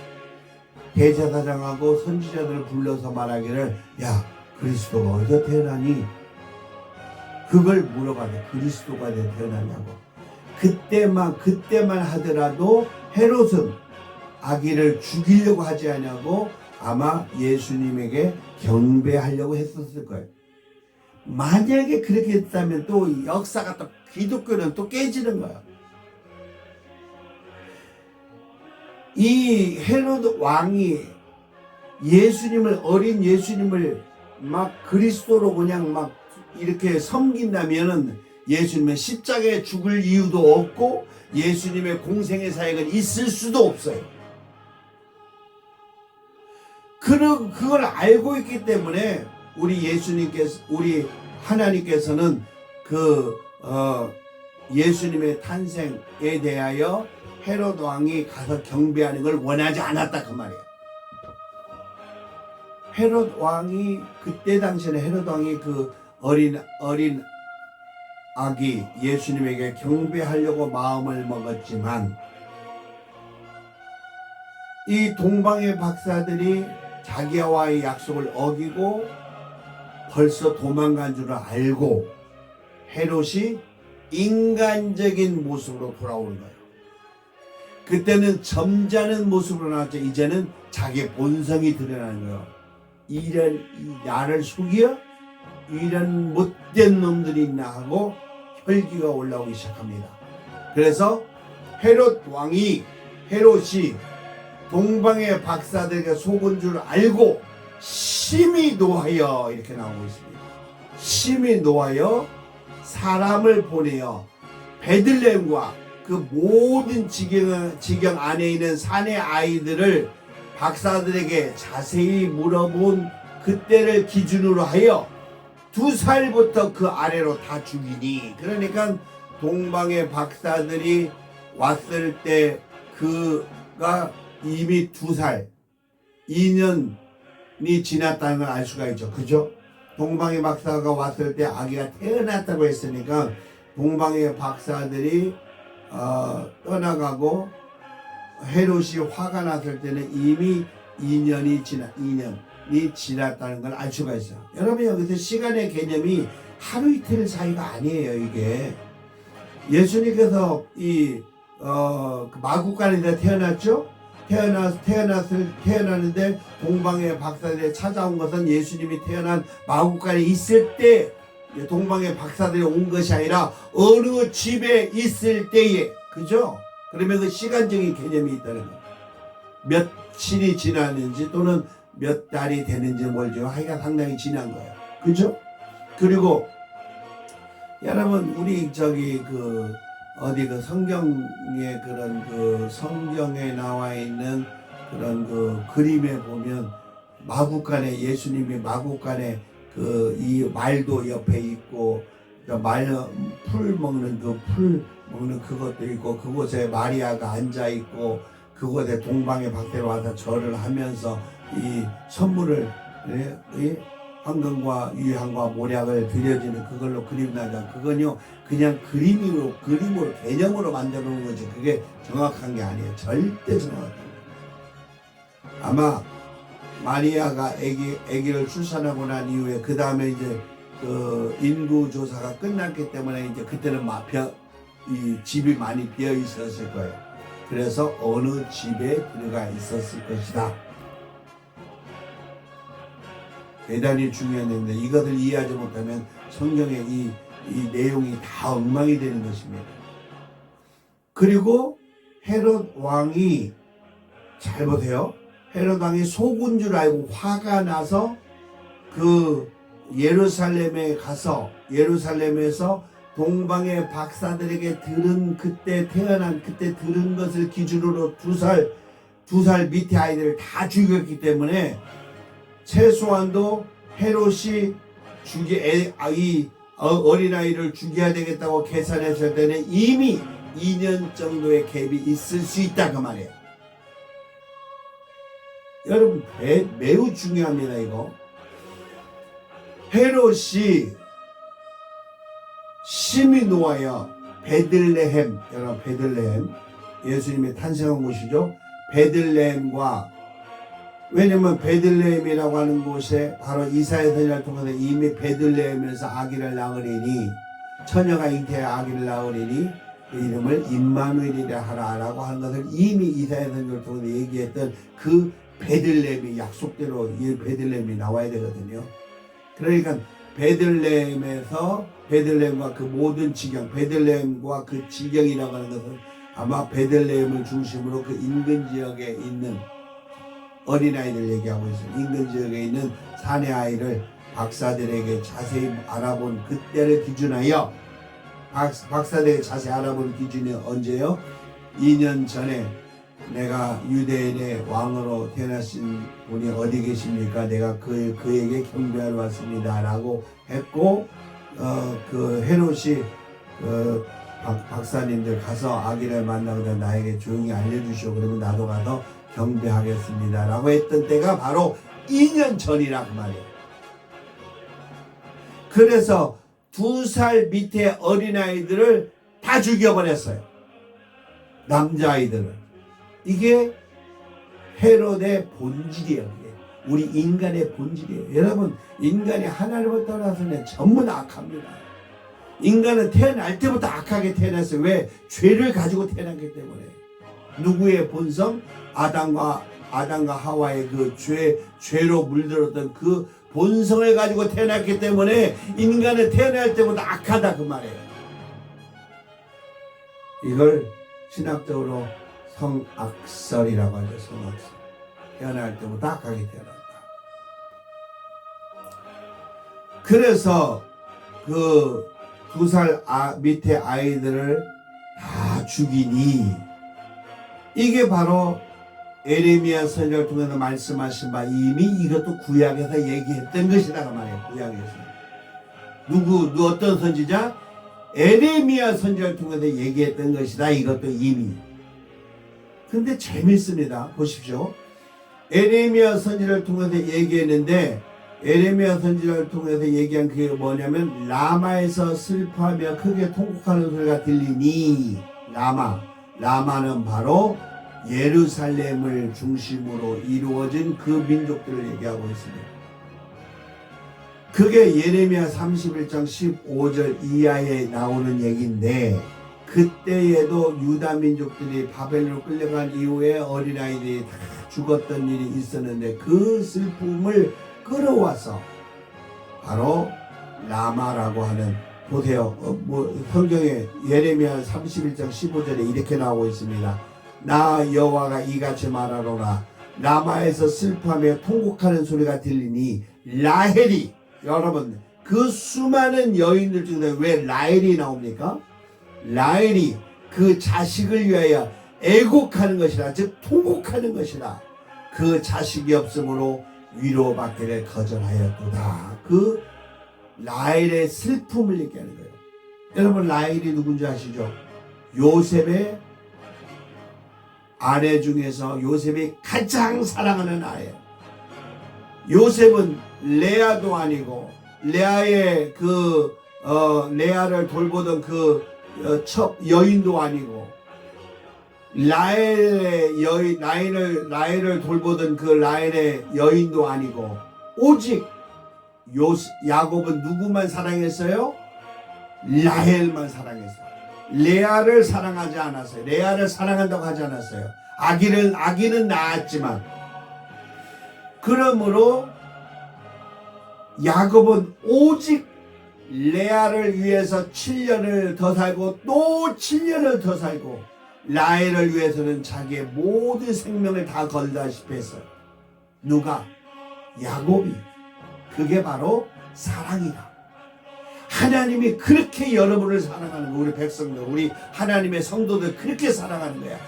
대제사장하고 선지자들을 불러서 말하기를, 야, 그리스도가 어디서 태어나니? 그걸 물어봐도 그리스도가 어디서 태어나냐고. 그때만 하더라도 헤롯은 아기를 죽이려고 하지 않냐고, 아마 예수님에게 경배하려고 했었을 거예요. 만약에 그렇게 했다면 또 역사가 또 기독교는 또 깨지는 거예요. 이 헤롯 왕이 어린 예수님을 막 그리스도로 그냥 막 이렇게 섬긴다면은 예수님은 십자가에 죽을 이유도 없고 예수님의 공생의 사역은 있을 수도 없어요. 그걸 알고 있기 때문에 우리 하나님께서는 예수님의 탄생에 대하여 헤롯 왕이 가서 경배하는 걸 원하지 않았다, 그 말이에요. 헤롯 왕이 그때 당시에는 헤롯 왕이 그 어린 아기 예수님에게 경배하려고 마음을 먹었지만, 이 동방의 박사들이 자기와의 약속을 어기고 벌써 도망간 줄 알고 헤롯이 인간적인 모습으로 돌아오는 거예요. 그때는 점잖은 모습으로 나왔죠. 이제는 자기 본성이 드러나는 거예요. 나를 속여? 이런 못된 놈들이 있나 하고 혈기가 올라오기 시작합니다. 그래서 헤롯이 동방의 박사들에게 속은 줄 알고 심히 노하여, 이렇게 나오고 있습니다. 심히 노하여 사람을 보내어 베들레헴과 그 모든 지경 안에 있는 산의 아이들을 박사들에게 자세히 물어본 그때를 기준으로 하여 2살부터 그 아래로 다 죽이니, 그러니까 동방의 박사들이 왔을 때 그가 이미 2살, 2년이 지났다는 걸 알 수가 있죠. 그죠? 동방의 박사가 왔을 때 아기가 태어났다고 했으니까 동방의 박사들이 떠나가고 헤롯이 화가 났을 때는 이미 2년이 지났다는 걸 알 수가 있어요. 여러분, 여기서 시간의 개념이 하루 이틀 사이가 아니에요. 이게 예수님께서 마구간에서 태어났죠. 태어났는데 동방의 박사들이 찾아온 것은 예수님이 태어난 마구간에 있을 때 동방의 박사들이 온 것이 아니라 어느 집에 있을 때에, 그죠? 그러면 그 시간적인 개념이 있다는 거예요. 며칠이 지났는지 또는 몇 달이 되는지 모르죠. 하여간 상당히 지난 거예요. 그죠? 그리고 여러분, 우리 성경에 성경에 나와 있는 그런 그림에 보면 마구간에 예수님이 마구간에 이 말도 옆에 있고 풀 먹는 그것도 있고, 그곳에 마리아가 앉아 있고, 그곳에 동방의 박사들이 와서 절을 하면서 이 선물을 황금과 유향과 모략을 드려지는 그걸로 그림 나자. 그건요 그냥 그림으로 개념으로 만들어 놓은 거지, 그게 정확한 게 아니에요. 절대 정확한 게 아마 마리아가 아기를 출산하고 난 이후에 그 다음에 이제 인구 조사가 끝났기 때문에 이제 그때는 이 집이 많이 비어 있었을 거예요. 그래서 어느 집에 들어가 있었을 것이다. 대단히 중요한 내용인데 이것을 이해하지 못하면 성경의 이 내용이 다 엉망이 되는 것입니다. 그리고 헤롯 왕이, 잘 보세요. 헤롯 왕이 속은 줄 알고 화가 나서 그 예루살렘에 가서 예루살렘에서 동방의 박사들에게 들은 그때 태어난 그때 들은 것을 기준으로 두 살 밑에 아이들을 다 죽였기 때문에 최소한도 헤롯이 어린아이를 죽여야 되겠다고 계산했을 때는 이미 2년 정도의 갭이 있을 수 있다 그 말이에요. 여러분 매우 중요합니다. 이거 헤롯이 심히 놓아여 베들레헴, 여러분 베들레헴 예수님의 탄생한 곳이죠. 베들레헴과 왜냐면 베들레헴이라고 하는 곳에 바로 이사야 선지자를 통해서 이미 베들레헴에서 아기를 낳으리니 처녀가 잉태해 아기를 낳으리니 그 이름을 임마누엘이라 하라라고 하는 것을 이미 이사야 선지자를 통해서 얘기했던 그 베들레헴이 약속대로 이 베들레헴이 나와야 되거든요. 그러니까 베들레헴에서 베들레헴과 그 모든 지경, 베들레헴과 그 지경이라고 하는 것은 아마 베들레헴을 중심으로 그 인근 지역에 있는 어린아이들 얘기하고 있어요. 인근 지역에 있는 사내 아이를 박사들에게 자세히 알아본 그때를 기준하여 박사들에게 자세히 알아본 기준이 언제요? 2년 전에 내가 유대인의 왕으로 태어나신 분이 어디 계십니까? 내가 그에게 경배하러 왔습니다. 라고 했고, 그 헤롯이 박사님들 가서 아기를 만나거든 나에게 조용히 알려주시오. 그러면 나도 가서 경배하겠습니다. 라고 했던 때가 바로 2년 전이라 그 말이에요. 그래서 2살 밑에 어린아이들을 다 죽여버렸어요. 남자아이들을. 이게 헤롯의 본질이에요. 우리 인간의 본질이에요. 여러분 인간이 하나님을 떠나서는 전부 다 악합니다. 인간은 태어날 때부터 악하게 태어났어요. 왜? 죄를 가지고 태어났기 때문에. 누구의 본성? 아담과 하와의 그 죄로 물들었던 그 본성을 가지고 태어났기 때문에 인간은 태어날 때부터 악하다 그 말이에요. 이걸 신학적으로 성악설이라고 하죠. 성악설. 태어날 때부터 악하게 태어났다. 그래서 그 2살 밑에 아이들을 다 죽이니 이게 바로 에레미야 선지자를 통해서 말씀하신 바 이미 이것도 구약에서 얘기했던 것이다 그 말이에요. 구약에서 어떤 선지자? 에레미야 선지자를 통해서 얘기했던 것이다. 이것도 이미. 근데 재밌습니다. 보십시오. 에레미야 선지자를 통해서 얘기했는데 에레미야 선지자를 통해서 얘기한 그게 뭐냐면 라마에서 슬퍼하며 크게 통곡하는 소리가 들리니 라마는 바로 예루살렘을 중심으로 이루어진 그 민족들을 얘기하고 있습니다. 그게 예레미야 31장 15절 이하에 나오는 얘기인데 그때에도 유다 민족들이 바벨론으로 끌려간 이후에 어린아이들이 다 죽었던 일이 있었는데 그 슬픔을 끌어와서 바로 라마라고 하는 보세요. 성경에 예레미야 31장 15절에 이렇게 나오고 있습니다. 나 여호와가 이같이 말하노라. 라마에서 슬퍼하며 통곡하는 소리가 들리니 라헬이 여러분 그 수많은 여인들 중에 왜 라헬이 나옵니까? 라헬이 그 자식을 위하여 애곡하는 것이라 즉 통곡하는 것이라 그 자식이 없으므로 위로받기를 거절하였도다. 그 라헬의 슬픔을 얘기하는 거예요. 여러분 라헬이 누군지 아시죠? 요셉의 아내 중에서 요셉이 가장 사랑하는 아이예요. 요셉은 레아도 아니고 레아의 레아를 돌보던 첫 여인도 아니고 라헬을 돌보던 그 라헬의 여인도 아니고 오직 야곱은 누구만 사랑했어요? 라헬만 사랑했어요. 레아를 사랑하지 않았어요. 레아를 사랑한다고 하지 않았어요. 아기는 낳았지만 그러므로 야곱은 오직 레아를 위해서 7년을 더 살고 또 7년을 더 살고 라헬을 위해서는 자기의 모든 생명을 다 걸다시피 했어요. 누가? 야곱이. 그게 바로 사랑이다. 하나님이 그렇게 여러분을 사랑하는 거야. 우리 백성들, 우리 하나님의 성도들 그렇게 사랑하는 거야.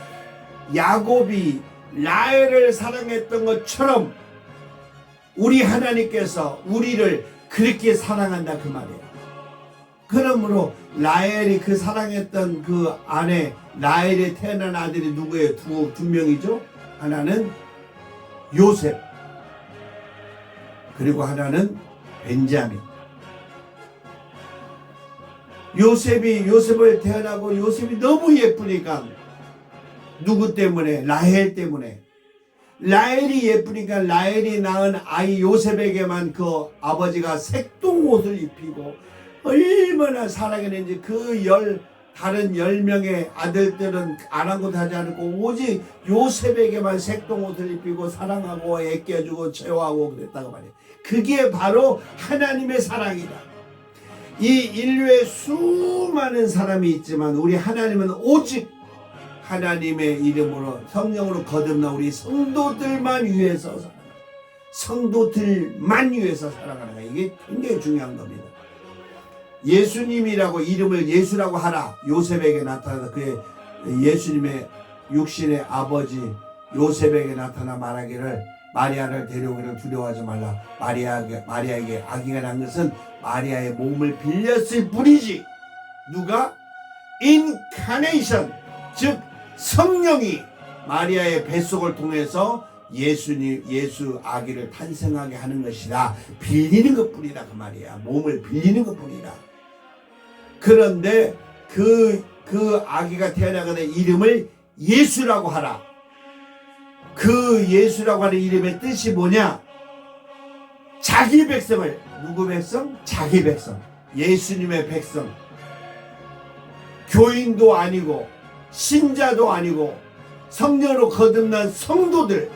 야곱이 라헬을 사랑했던 것처럼 우리 하나님께서 우리를 그렇게 사랑한다 그 말이에요. 그러므로 라헬이 그 사랑했던 그 아내 라헬에 태어난 아들이 누구예요? 두 명이죠. 하나는 요셉, 그리고 하나는 벤자민. 요셉을 태어나고 요셉이 너무 예쁘니까 누구 때문에? 라헬 때문에. 라헬이 예쁘니까 라헬이 낳은 아이 요셉에게만 그 아버지가 색동옷을 입히고 얼마나 사랑했는지 다른 10명의 아들들은 아랑곳하지 않고 오직 요셉에게만 색동옷을 입히고 사랑하고 애껴주고 채워하고 그랬다고 말이에요. 그게 바로 하나님의 사랑이다. 이 인류에 수많은 사람이 있지만 우리 하나님은 오직 하나님의 이름으로 성령으로 거듭나 우리 성도들만 위해서 사랑하는 거예요. 이게 굉장히 중요한 겁니다. 예수님이라고 이름을 예수라고 하라. 요셉에게 나타나서 그의 예수님의 육신의 아버지 요셉에게 나타나 말하기를 마리아를 데려오기를 두려워하지 말라. 마리아에게 아기가 난 것은 마리아의 몸을 빌렸을 뿐이지. 누가? 인카네이션, 즉 성령이 마리아의 뱃속을 통해서 예수 아기를 탄생하게 하는 것이다. 빌리는 것뿐이다 그 말이야. 몸을 빌리는 것뿐이다. 그런데 그 아기가 태어나거나 이름을 예수라고 하라. 그 예수라고 하는 이름의 뜻이 뭐냐? 자기 백성을, 누구 백성? 자기 백성, 예수님의 백성. 교인도 아니고 신자도 아니고 성령으로 거듭난 성도들,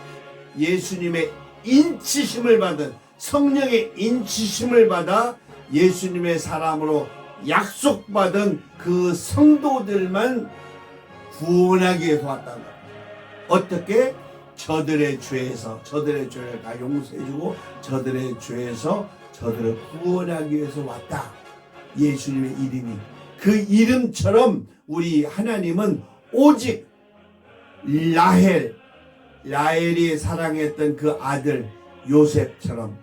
예수님의 인치심을 받은, 성령의 인치심을 받아 예수님의 사람으로 약속받은 그 성도들만 구원하기 위해서 왔다는 거예요. 어떻게? 저들의 죄를 다 용서해주고 저들의 죄에서 저들을 구원하기 위해서 왔다. 예수님의 이름이. 그 이름처럼 우리 하나님은 오직 라헬이 사랑했던 그 아들 요셉처럼,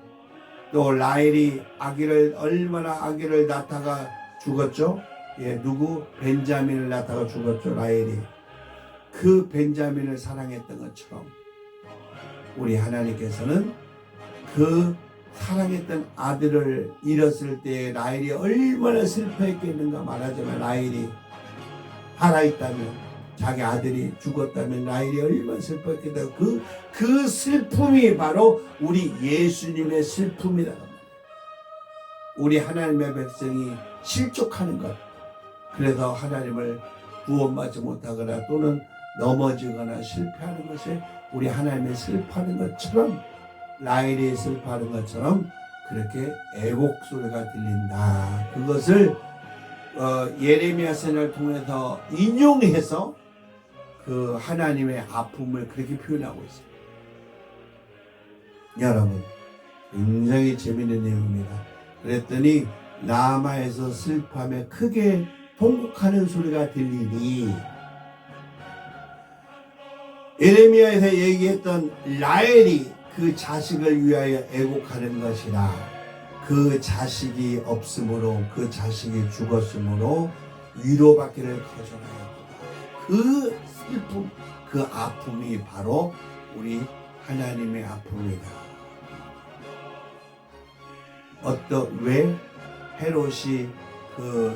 또 라헬이 얼마나 아기를 낳다가 죽었죠. 누구? 벤자민을 낳다가 죽었죠. 라헬이. 그 벤자민을 사랑했던 것처럼 우리 하나님께서는 그 사랑했던 아들을 잃었을 때 라헬이 얼마나 슬퍼했겠는가 말하자면, 라헬이 살아있다면, 자기 아들이 죽었다면 라헬이 얼마나 슬퍼했겠다. 그 슬픔이 바로 우리 예수님의 슬픔이다. 우리 하나님의 백성이 실족하는 것, 그래서 하나님을 구원받지 못하거나 또는 넘어지거나 실패하는 것이 우리 하나님의 슬퍼하는 것처럼, 라헬이 슬퍼하는 것처럼 그렇게 애곡 소리가 들린다. 그것을 예레미야 선을 통해서 인용해서 그 하나님의 아픔을 그렇게 표현하고 있습니다. 여러분, 굉장히 재미있는 내용입니다. 그랬더니 라마에서 슬퍼하며 크게 통곡하는 소리가 들리니, 예레미야에서 얘기했던 라헬이 그 자식을 위하여 애곡하는 것이라. 그 자식이 없으므로, 그 자식이 죽었으므로 위로받기를 거절하였구나. 그 슬픔, 그 아픔이 바로 우리 하나님의 아픔이다. 왜 헤롯이 그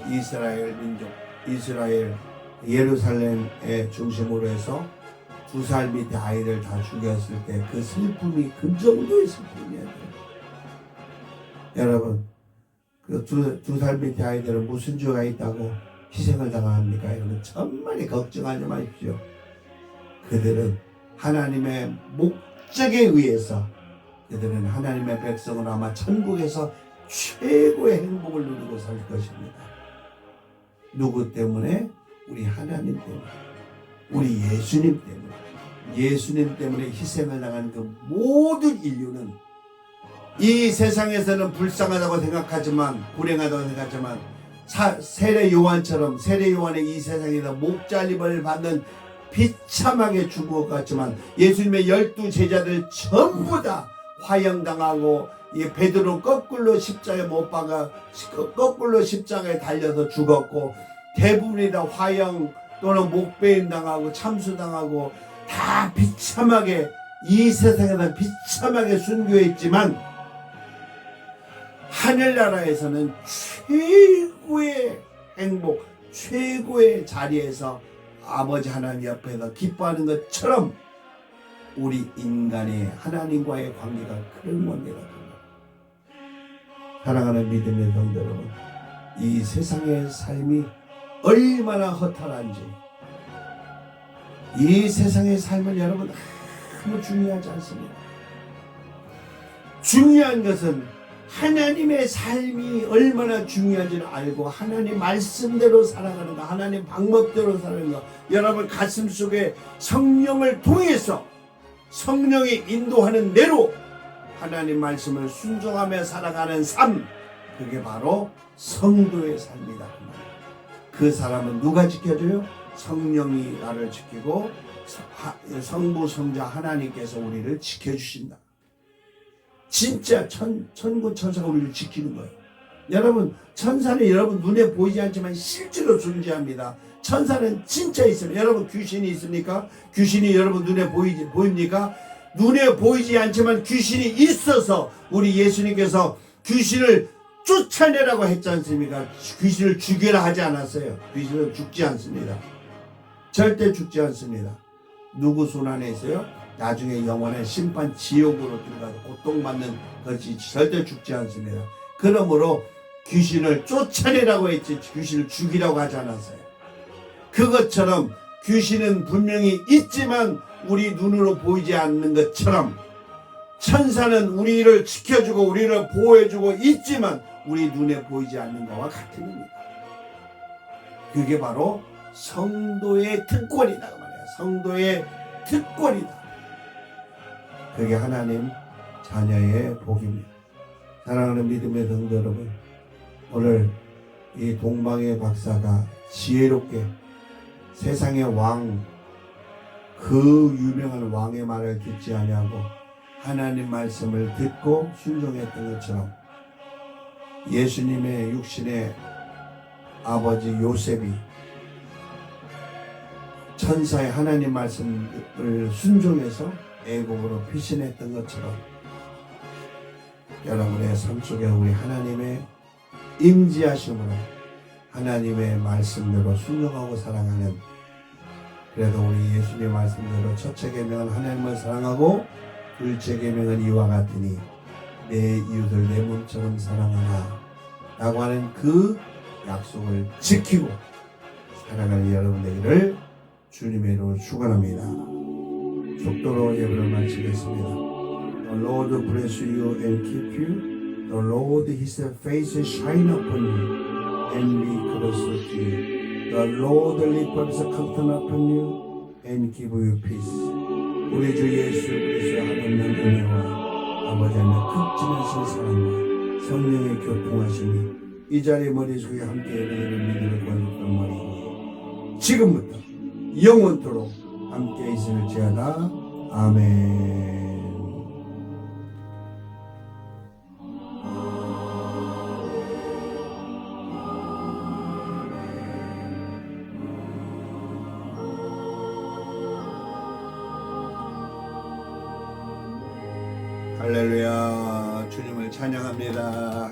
이스라엘 예루살렘의 중심으로 해서 2살 밑에 아이들 다 죽였을 때 그 슬픔이 그 정도의 슬픔이야. 여러분, 그 2살 밑에 아이들은 무슨 죄가 있다고 희생을 당합니까? 여러분, 천만에 걱정하지 마십시오. 그들은 하나님의 목적에 의해서, 그들은 하나님의 백성으로 아마 천국에서 최고의 행복을 누리고 살 것입니다. 누구 때문에? 우리 하나님 때문에, 우리 예수님 때문에. 예수님 때문에 희생을 당한 그 모든 인류는 이 세상에서는 불쌍하다고 생각하지만, 불행하다고 생각하지만, 세례 요한처럼, 세례 요한의 이 세상에서 목잘림을 받는 비참하게 죽은 것 같지만, 예수님의 12 제자들 전부 다 화형당하고, 베드로 거꾸로 십자가에 못 박아 거꾸로 십자가에 달려서 죽었고, 대부분이 다 화형 또는 목베임 당하고 참수당하고 다 비참하게, 이 세상에서 비참하게 순교했지만, 하늘나라에서는 최고의 행복, 최고의 자리에서 아버지 하나님 옆에서 기뻐하는 것처럼 우리 인간의 하나님과의 관계가 그런 관계가 됩니다. 사랑하는 믿음의 성도 여러분, 이 세상의 삶이 얼마나 허탈한지, 이 세상의 삶은 여러분 아무 중요하지 않습니다. 중요한 것은 하나님의 삶이 얼마나 중요한지를 알고 하나님 말씀대로 살아가는 것, 하나님 방법대로 살아가는 것, 여러분 가슴속에 성령을 통해서 성령이 인도하는 대로 하나님 말씀을 순종하며 살아가는 삶, 그게 바로 성도의 삶이다. 그 사람은 누가 지켜줘요? 성령이 나를 지키고 성부 성자 하나님께서 우리를 지켜주신다. 진짜 천군 천사가 우리를 지키는 거예요. 여러분, 천사는 여러분 눈에 보이지 않지만 실제로 존재합니다. 천사는 진짜 있습니다. 여러분, 귀신이 있습니까? 귀신이 여러분 눈에 보입니까? 눈에 보이지 않지만 귀신이 있어서 우리 예수님께서 귀신을 쫓아내라고 했지 않습니까? 귀신을 죽이라 하지 않았어요. 귀신은 죽지 않습니다. 절대 죽지 않습니다. 누구 손 안에 있어요? 나중에 영원한 심판 지옥으로 들어가서 고통받는 것이 절대 죽지 않습니다. 그러므로 귀신을 쫓아내라고 했지 귀신을 죽이라고 하지 않았어요. 그것처럼 귀신은 분명히 있지만 우리 눈으로 보이지 않는 것처럼 천사는 우리를 지켜주고 우리를 보호해주고 있지만 우리 눈에 보이지 않는 것과 같은 겁니다. 그게 바로 성도의 특권이다 말이야. 성도의 특권이다. 그게 하나님 자녀의 복입니다. 사랑하는 믿음의 성도 여러분, 오늘 이 동방의 박사가 지혜롭게 세상의 왕, 그 유명한 왕의 말을 듣지 아니하고 하나님 말씀을 듣고 순종했던 것처럼 예수님의 육신의 아버지 요셉이 천사의 하나님 말씀을 순종해서 애국으로 피신했던 것처럼 여러분의 삶 속에 우리 하나님의 임재하심으로 하나님의 말씀대로 순종하고 살아가는, 그래도 우리 예수님의 말씀대로 첫째 계명은 하나님을 사랑하고 둘째 계명은 이와 같으니 내 이웃을 내 몸처럼 사랑하라 라고 하는 그 약속을 지키고 살아가는 여러분 되기를 주님의 이름으로 축원합니다. 속도로 예배를 마치겠습니다. The Lord bless you and keep you. The Lord His face shine upon you and be close to you. The Lord lift up His countenance upon you and give you peace. 우리 주 예수 그리스도의 하나님의 은혜와 아버지 하나님의 극진하신 사랑과 성령의 교통하심이 이 자리에 머릿속에 함께 예배드리는 믿음을 구하는 말이니 지금부터 영원토록 함께 있을지어다. 아멘. 할렐루야. 주님을 찬양합니다.